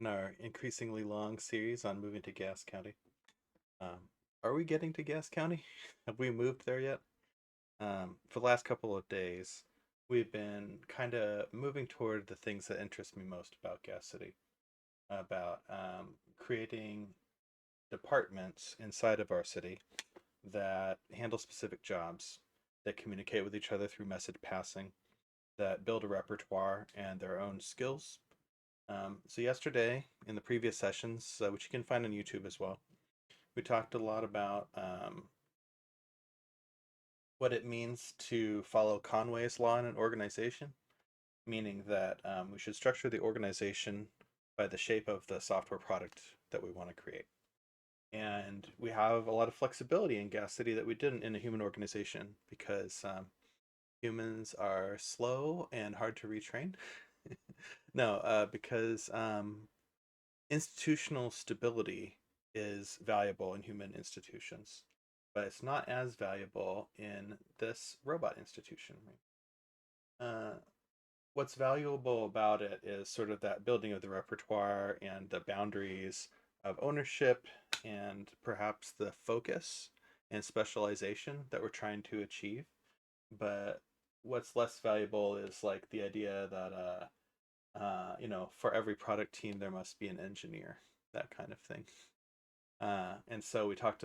In our increasingly long series on moving to Gas County. Um, are we getting to Gas County? Have we moved there yet? For the last couple of days, we've been kind of moving toward the things that interest me most about Gas City, about creating departments inside of our city that handle specific jobs, that communicate with each other through message passing, that build a repertoire and their own skills. So yesterday, in the previous sessions, which you can find on YouTube as well, we talked a lot about what it means to follow Conway's law in an organization, meaning that we should structure the organization by the shape of the software product that we want to create. And we have a lot of flexibility in Gas City that we didn't in a human organization because humans are slow and hard to retrain. No, because institutional stability is valuable in human institutions, but it's not as valuable in this robot institution. Uh, what's valuable about it is sort of that building of the repertoire and the boundaries of ownership and perhaps the focus and specialization that we're trying to achieve. But what's less valuable is like the idea that for every product team there must be an engineer, that kind of thing. And so we talked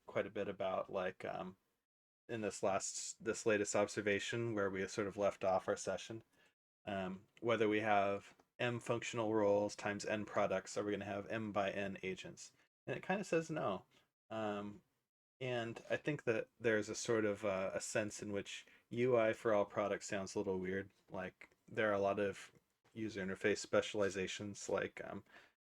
quite a bit about like in this latest observation where we sort of left off our session, whether we have m functional roles times n products, are we going to have m by n agents? And it kind of says no. Um, and I think that there's a sort of a sense in which UI for all products sounds a little weird. Like there are a lot of user interface specializations like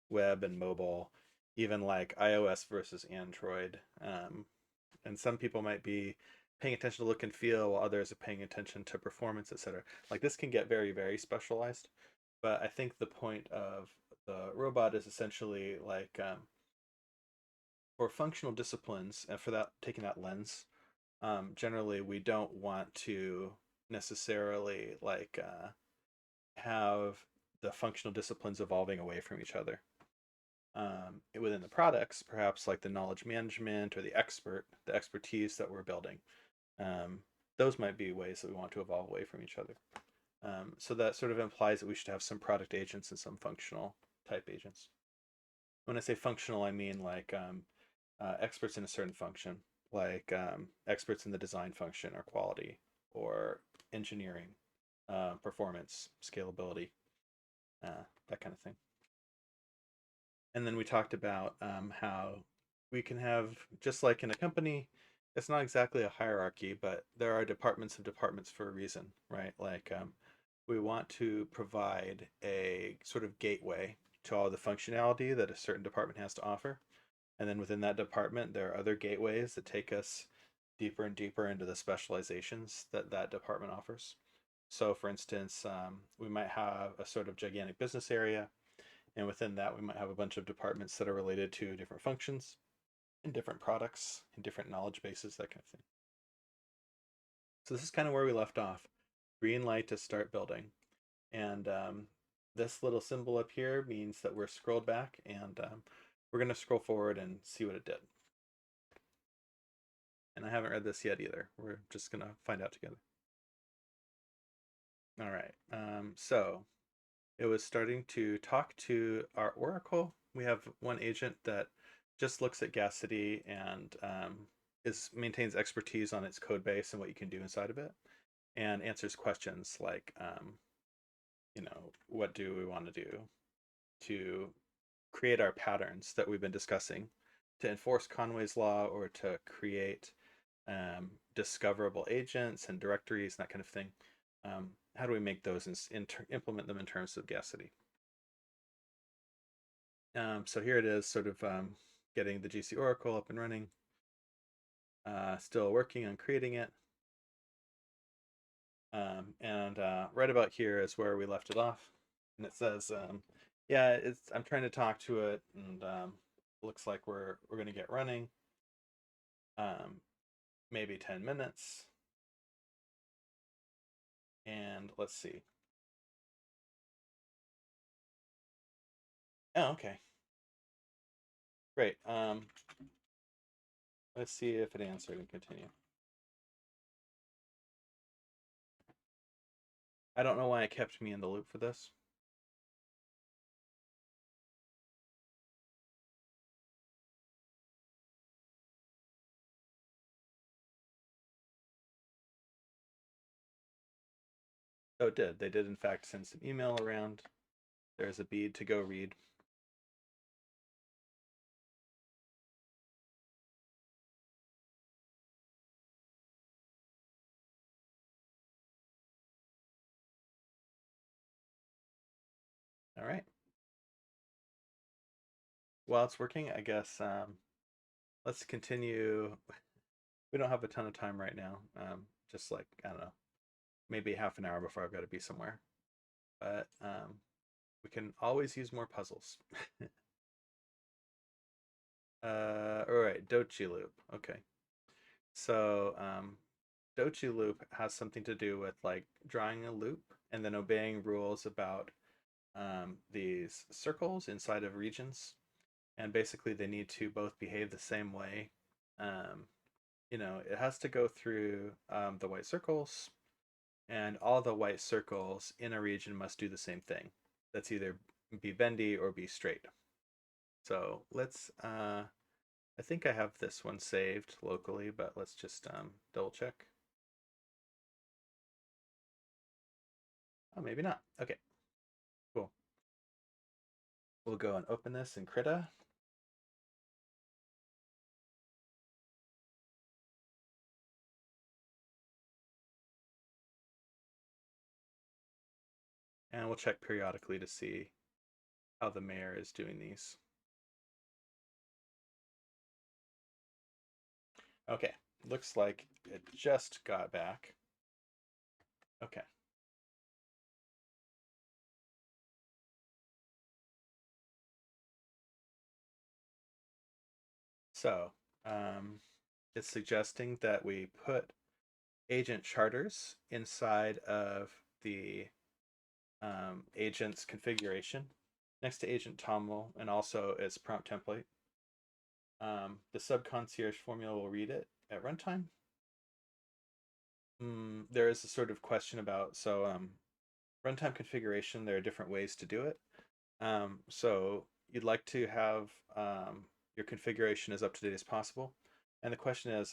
web and mobile, even like iOS versus Android. And some people might be paying attention to look and feel while others are paying attention to performance, etc. Like this can get very, very specialized. But I think the point of the robot is essentially like for functional disciplines and for that taking that lens, generally we don't want to necessarily like have the functional disciplines evolving away from each other. Within the products, perhaps like the knowledge management or the expertise that we're building, um, those might be ways that we want to evolve away from each other. So that sort of implies that we should have some product agents and some functional type agents. When I say functional, I mean like experts in a certain function, like experts in the design function or quality or engineering, performance, scalability, that kind of thing. And then we talked about how we can have, just like in a company, it's not exactly a hierarchy, but there are departments of departments for a reason, right? Like we want to provide a sort of gateway to all the functionality that a certain department has to offer. And then within that department, there are other gateways that take us deeper and deeper into the specializations that that department offers. So, for instance, we might have a sort of gigantic business area, and within that, we might have a bunch of departments that are related to different functions and different products and different knowledge bases, that kind of thing. So, this is kind of where we left off. Green light to start building. And this little symbol up here means that we're scrolled back, and we're going to scroll forward and see what it did. And I haven't read this yet either. We're just going to find out together. All right. So it was starting to talk to our Oracle. We have one agent that just looks at Gas City and maintains expertise on its code base and what you can do inside of it, and answers questions like, what do we want to do to create our patterns that we've been discussing, to enforce Conway's law or to create discoverable agents and directories and that kind of thing. How do we make those and implement them in terms of Gas City? So here it is, sort of getting the GC Oracle up and running. Still working on creating it. And right about here is where we left it off. And it says, yeah, I'm trying to talk to it, and looks like we're going to get running. Maybe 10 minutes. And let's see. Oh, okay. Great. Let's see if it answered and continue. I don't know why it kept me in the loop for this. Oh, it did. They did, in fact, send some email around. There's a bead to go read. All right. While it's working, I guess let's continue. We don't have a ton of time right now. Just like, I don't know, maybe half an hour before I've got to be somewhere. But we can always use more puzzles. All right, Dochi loop. Okay. So Dochi loop has something to do with like drawing a loop and then obeying rules about these circles inside of regions. And basically, they need to both behave the same way. Um, it has to go through the white circles, and all the white circles in a region must do the same thing. That's either be bendy or be straight. So let's, I think I have this one saved locally, but let's just double check. Oh, maybe not. Okay, cool. We'll go and open this in Krita. And we'll check periodically to see how the mayor is doing these. Okay, looks like it just got back. Okay. So, it's suggesting that we put agent charters inside of the agent's configuration next to agent toml and also its prompt template. The subconcierge formula will read it at runtime. There is a sort of question about runtime configuration. There are different ways to do it. So you'd like to have your configuration as up to date as possible. And the question is,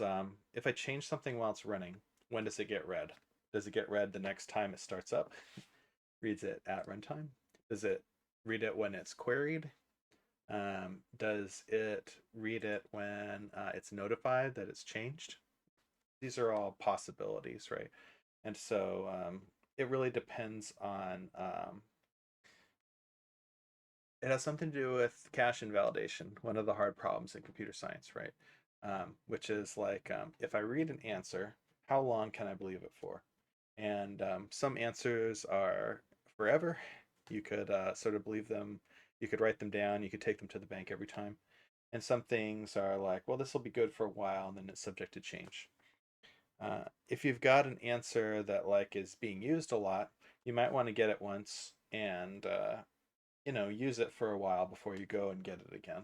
if I change something while it's running, when does it get read? Does it get read the next time it starts up? Reads it at runtime? Does it read it when it's queried? Does it read it when it's notified that it's changed? These are all possibilities, right? And so it really depends on it has something to do with cache invalidation, one of the hard problems in computer science, right? Which is like, if I read an answer, how long can I believe it for? And some answers are forever. You could sort of believe them. You could write them down. You could take them to the bank every time. And some things are like, well, this will be good for a while, and then it's subject to change. If you've got an answer that like is being used a lot, you might want to get it once and use it for a while before you go and get it again.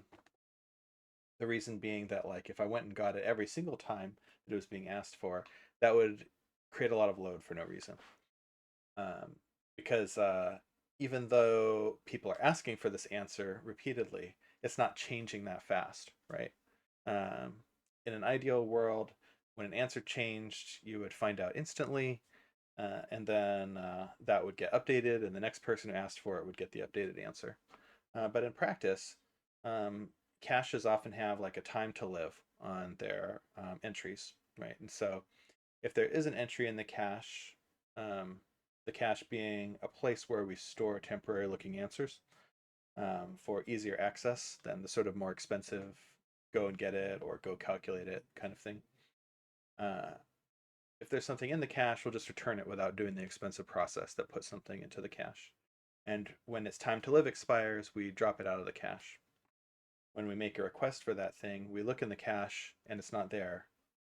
The reason being that like if I went and got it every single time that it was being asked for, that would create a lot of load for no reason. Because even though people are asking for this answer repeatedly, it's not changing that fast, right? Um, in an ideal world, when an answer changed, you would find out instantly, and then that would get updated, and the next person who asked for it would get the updated answer. But in practice, caches often have like a time to live on their entries, right? And so if there is an entry in um, the cache being a place where we store temporary looking answers for easier access than the sort of more expensive go and get it or go calculate it kind of thing. Uh, if there's something in the cache, we'll just return it without doing the expensive process that puts something into the cache. And when its time to live expires, we drop it out of the cache. When we make a request for that thing, we look in the cache and it's not there.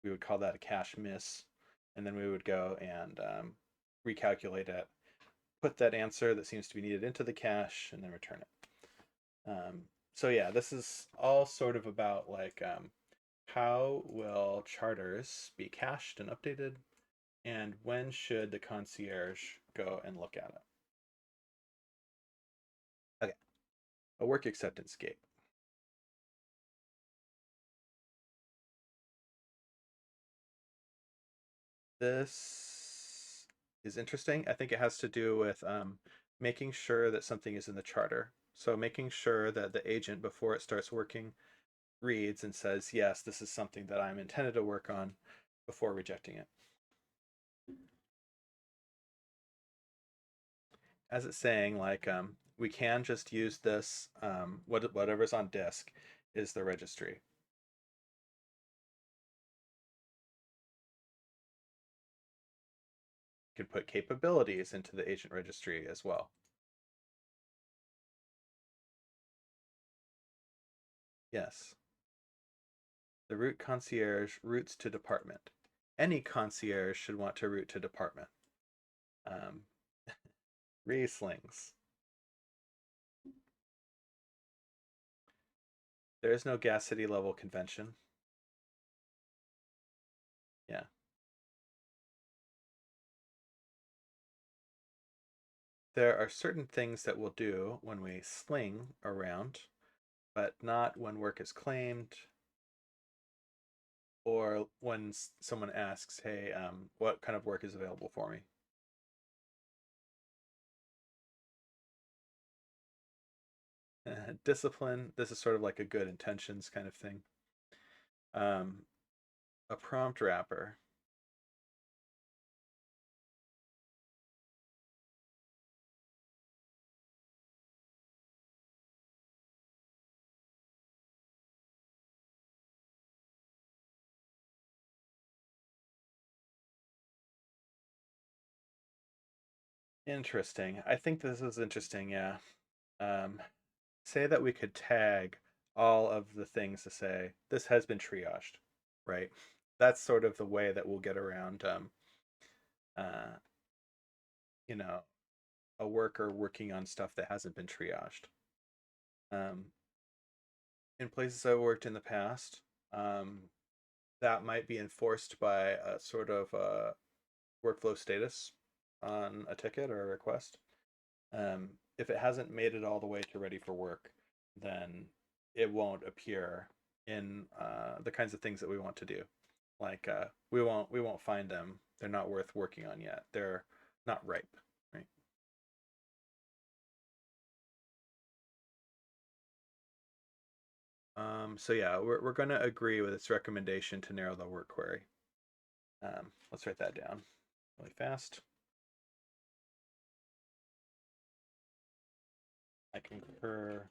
We would call that a cache miss. And then we would go and recalculate it, put that answer that seems to be needed into the cache, and then return it. So yeah, this is all sort of about like how will charters be cached and updated, and when should the concierge go and look at it? Okay, a work acceptance gate. This is interesting. I think it has to do with making sure that something is in the charter. So making sure that the agent, before it starts working, reads and says, yes, this is something that I'm intended to work on before rejecting it. As it's saying, like, we can just use this, whatever's on disk is the registry. You can put capabilities into the agent registry as well. Yes. The root concierge routes to department. Any concierge should want to route to department. Um, Rieslings. There is no gas city level convention. Yeah. There are certain things that we'll do when we sling around, but not when work is claimed or when someone asks, hey, what kind of work is available for me? Discipline, this is sort of like a good intentions kind of thing. Um, a prompt wrapper. Interesting. I think this is interesting, yeah. Um, Say that we could tag all of the things to say this has been triaged, right? That's sort of the way that we'll get around, uh, you know, a worker working on stuff that hasn't been triaged. Um, in places I worked in the past, um, that might be enforced by a sort of workflow status on a ticket or a request. If it hasn't made it all the way to ready for work, then it won't appear in the kinds of things that we want to do. Like we won't find them. They're not worth working on yet. They're not ripe, right? So yeah, we're going to agree with its recommendation to narrow the work query. Let's write that down really fast. I concur.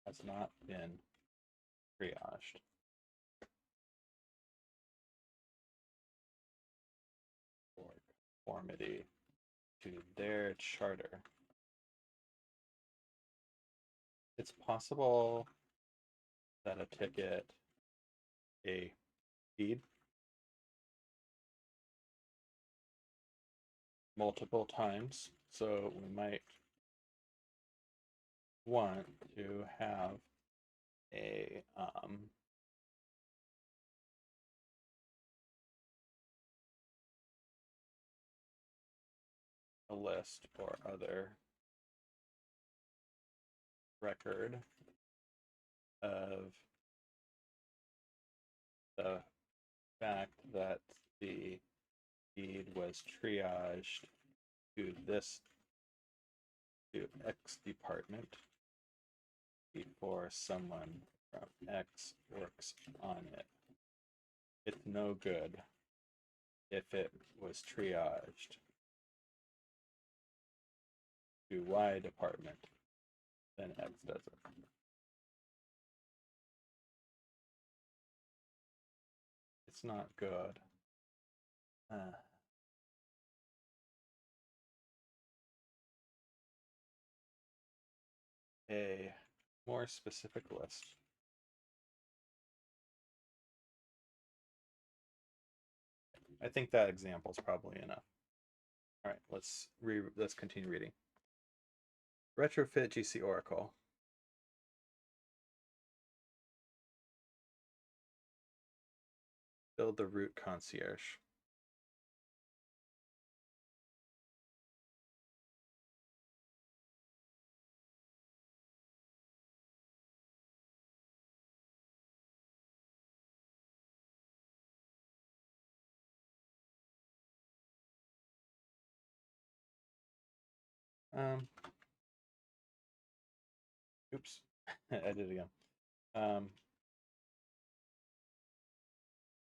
Has not been triaged. For conformity to their charter. It's possible that a ticket, a feed, multiple times. So we might want to have a list or other record of the fact that the feed was triaged to this to X department before someone from X works on it. It's no good if it was triaged to Y department, then X does it. It's not good. Uh, a more specific list. I think that example is probably enough. All right, let's continue reading. Retrofit GC Oracle. Build the root concierge. Oops, I did it again.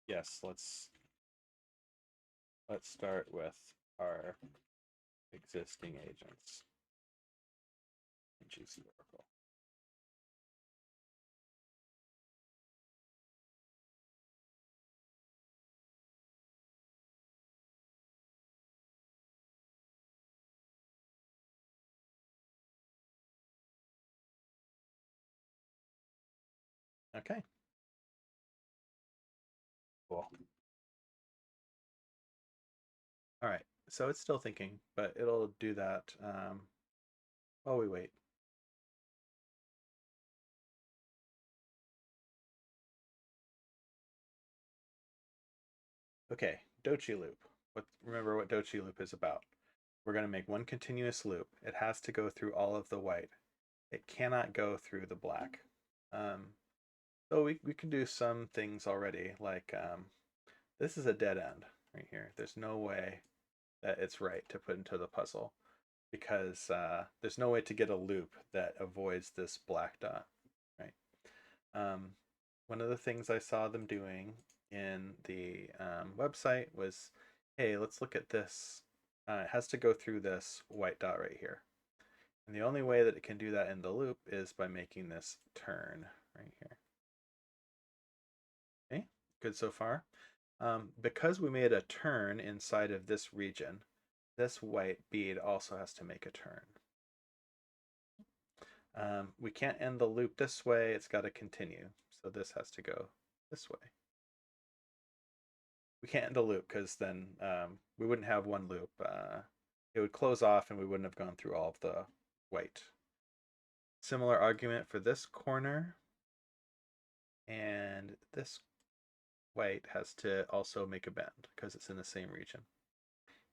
Yes, let's start with our existing agents in GC Oracle. Okay. Cool. All right. So it's still thinking, but it'll do that while we wait. Okay, Dochi loop. Remember what Dochi loop is about. We're going to make one continuous loop. It has to go through all of the white. It cannot go through the black. So we can do some things already, like this is a dead end right here. There's no way that it's right to put into the puzzle because there's no way to get a loop that avoids this black dot, right? One of the things I saw them doing in the website was, hey, let's look at this. It has to go through this white dot right here. And the only way that it can do that in the loop is by making this turn right here. Okay, good so far. Because we made a turn inside of this region, this white bead also has to make a turn. We can't end the loop this way, it's got to continue. So this has to go this way. We can't end the loop because then we wouldn't have one loop. It would close off and we wouldn't have gone through all of the white. Similar argument for this corner. And this white has to also make a bend because it's in the same region.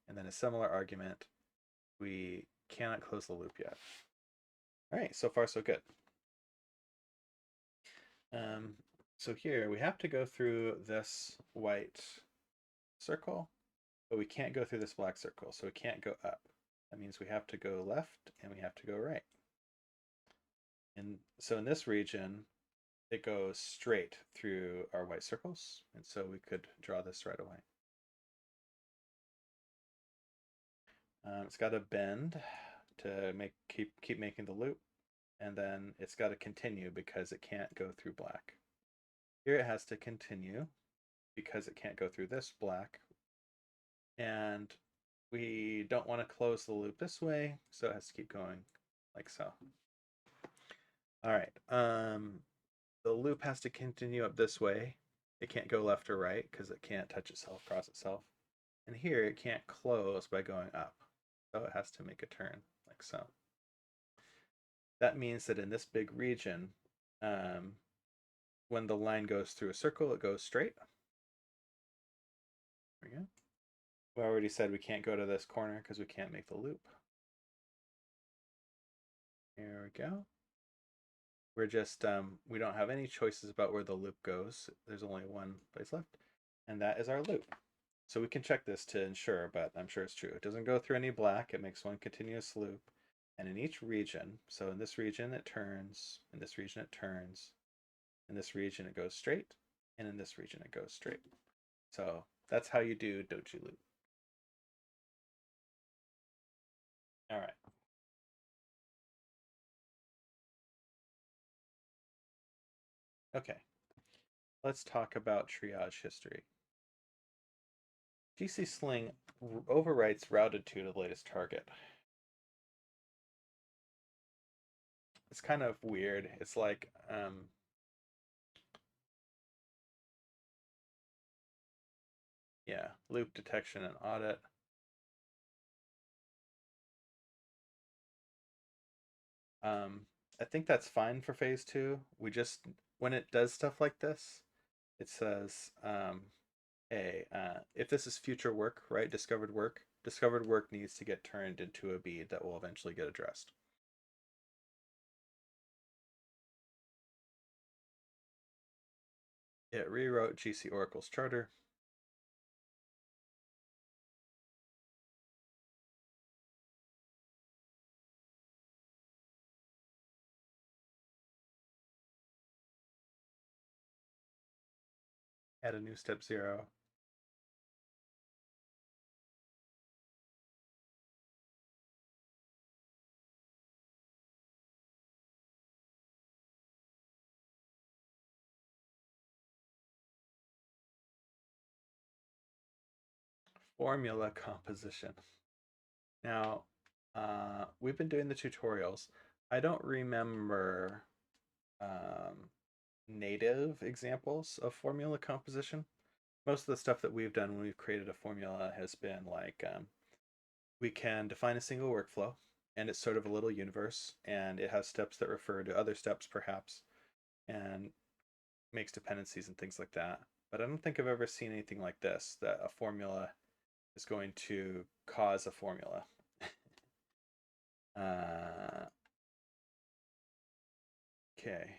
And then a similar argument, we cannot close the loop yet. All right, so far so good. So here we have to go through this white circle, but we can't go through this black circle, so we can't go up. That means we have to go left and we have to go right. And so in this region, it goes straight through our white circles, and so we could draw this right away. It's got to bend to keep making the loop, and then it's got to continue because it can't go through black. Here it has to continue because it can't go through this black, and we don't want to close the loop this way, so it has to keep going like so. All right, the loop has to continue up this way. It can't go left or right because it can't touch itself, cross itself. And here it can't close by going up, so it has to make a turn like so. That means that in this big region, when the line goes through a circle, it goes straight. There we go. We already said we can't go to this corner because we can't make the loop. Here we go. We're just, we don't have any choices about where the loop goes. There's only one place left, and that is our loop. So we can check this to ensure, but I'm sure it's true. It doesn't go through any black. It makes one continuous loop. And in each region, so in this region it turns, in this region it turns, in this region it goes straight, and in this region it goes straight. So that's how you do Doji loop. All right. Okay. Let's talk about triage history. GC Sling overwrites routed to the latest target. It's kind of weird. It's like Yeah, loop detection and audit. I think that's fine for phase two. We just, when it does stuff like this, it says, hey, if this is future work, right, discovered work needs to get turned into a bead that will eventually get addressed. It rewrote GC Oracle's charter. Add a new step 0. Formula composition. Now, we've been doing the tutorials. I don't remember native examples of formula composition. Most of the stuff that we've done when we've created a formula has been like we can define a single workflow, and it's sort of a little universe, and it has steps that refer to other steps, perhaps, and makes dependencies and things like that. But I don't think I've ever seen anything like this, that a formula is going to cause a formula. Okay.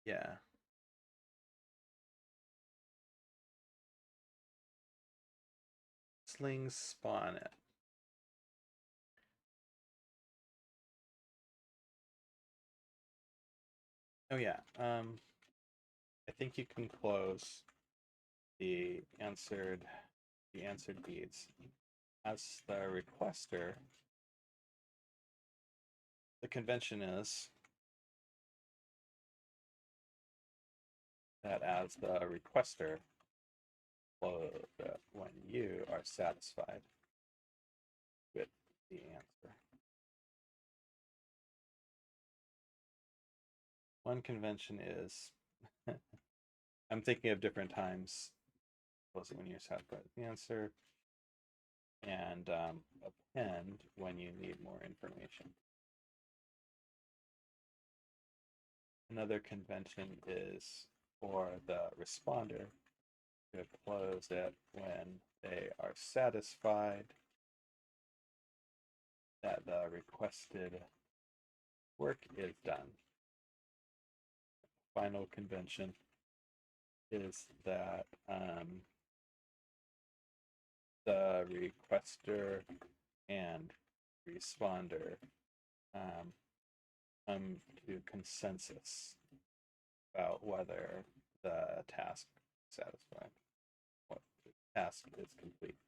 Yeah. Slings spawn it. Oh yeah. I think you can close the answered beads. As the requester, the convention is that as the requester, close it when you are satisfied with the answer. One convention is I'm thinking of different times. Close it when you're satisfied with the answer, and append when you need more information. Another convention is for the responder to close it when they are satisfied that the requested work is done. Final convention is that the requester and responder come to consensus about whether the task is satisfied, what the task is complete.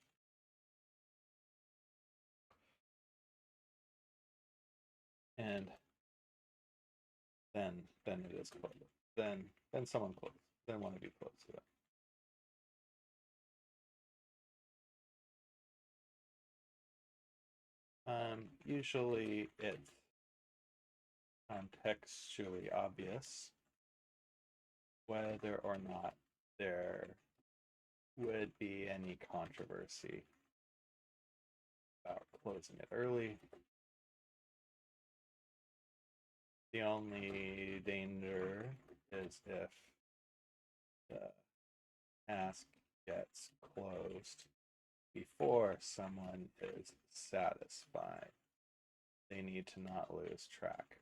And then it is closed. Then someone closes. Then one of you closes it. Usually it's contextually obvious whether or not there would be any controversy about closing it early. The only danger is if the task gets closed before someone is satisfied. They need to not lose track.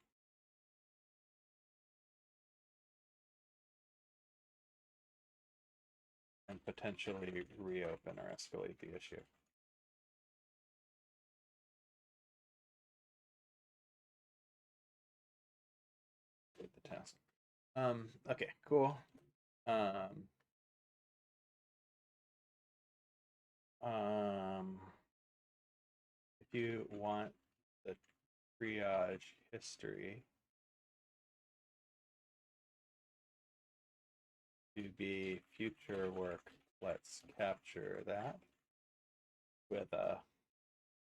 And potentially reopen or escalate the issue. With the task. Okay, cool. If you want the triage history to be future work, let's capture that with a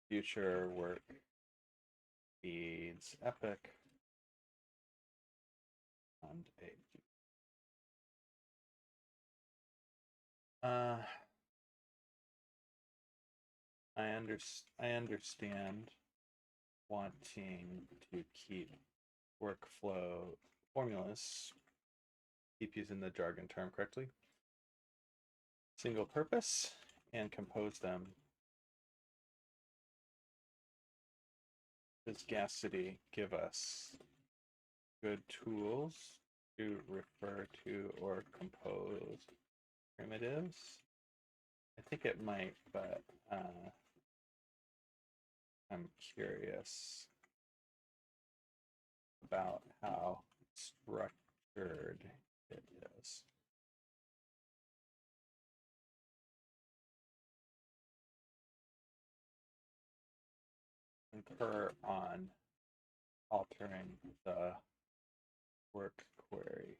future work feeds epic and I understand wanting to keep workflow formulas, keep using the jargon term correctly, single purpose, and compose them. Does Gascity give us good tools to refer to or compose primitives? I think it might, but I'm curious about how structured it is. Concur on altering the work query.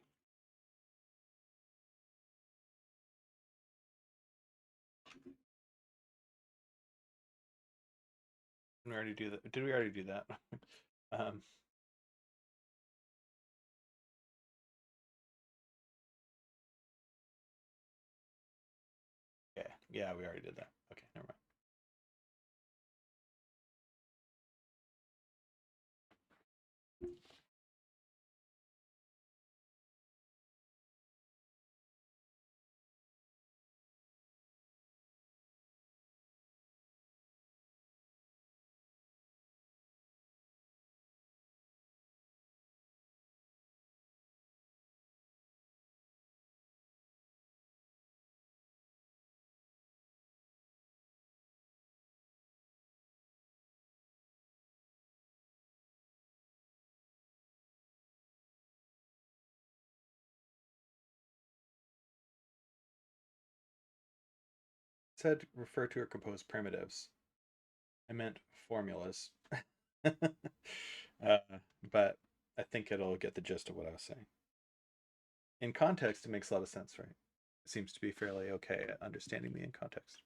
Did we already do that? Did we already do that? Yeah, yeah, we already did that. Okay, never mind. It said refer to or compose primitives. I meant formulas. uh, but I think it'll get the gist of what I was saying. In context, it makes a lot of sense, right? It seems to be fairly okay at understanding me in context.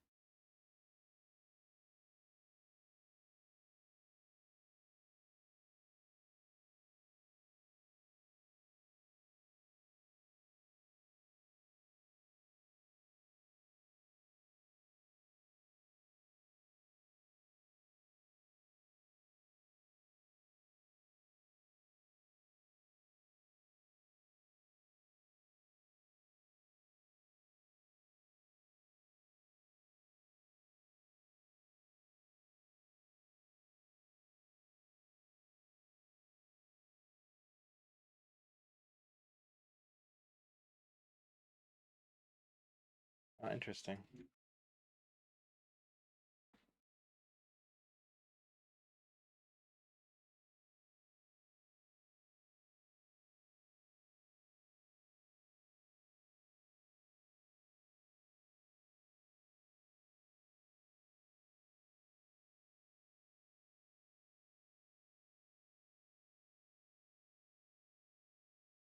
Interesting.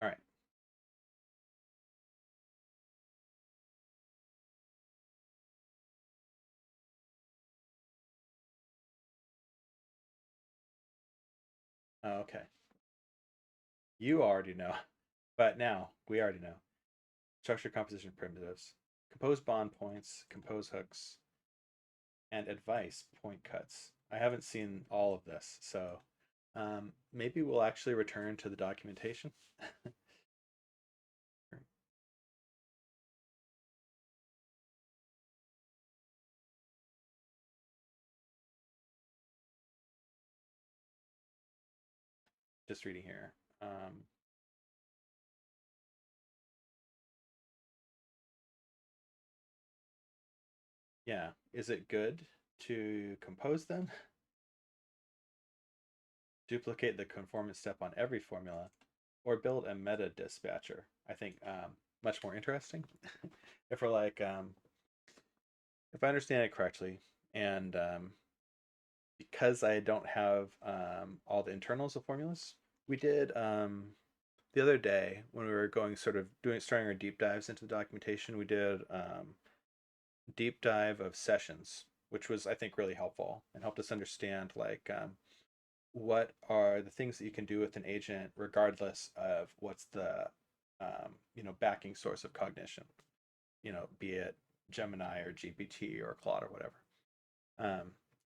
All right. Okay. You already know. But now we already know. Structure composition primitives, compose bond points, compose hooks, and advice point cuts. I haven't seen all of this, so maybe we'll actually return to the documentation. Just reading here. Yeah, is it good to compose them? Duplicate the conformance step on every formula, or build a meta dispatcher? I think much more interesting. If we're like, if I understand it correctly, and because I don't have all the internals of formulas, we did the other day when we were going sort of doing starting our deep dives into the documentation. We did deep dive of sessions, which was I think really helpful and helped us understand like what are the things that you can do with an agent regardless of what's the backing source of cognition, be it Gemini or GPT or Claude or whatever.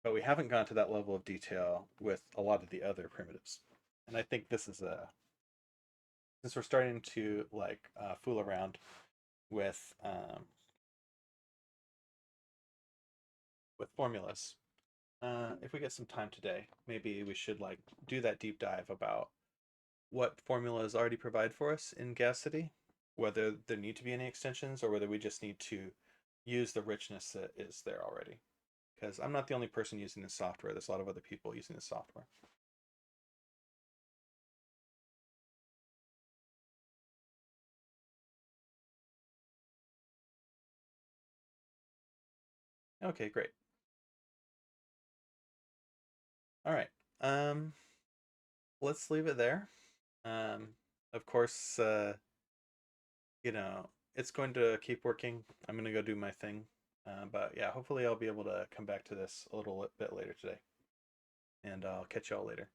But we haven't gone to that level of detail with a lot of the other primitives. And I think this is since we're starting to fool around with formulas. If we get some time today, maybe we should do that deep dive about what formulas already provide for us in Gas City, whether there need to be any extensions or whether we just need to use the richness that is there already. Because I'm not the only person using this software. There's a lot of other people using this software. Okay, great. All right. Um, let's leave it there. Um, of course, it's going to keep working. I'm going to go do my thing. But yeah, hopefully I'll be able to come back to this a little bit later today. And I'll catch y'all later.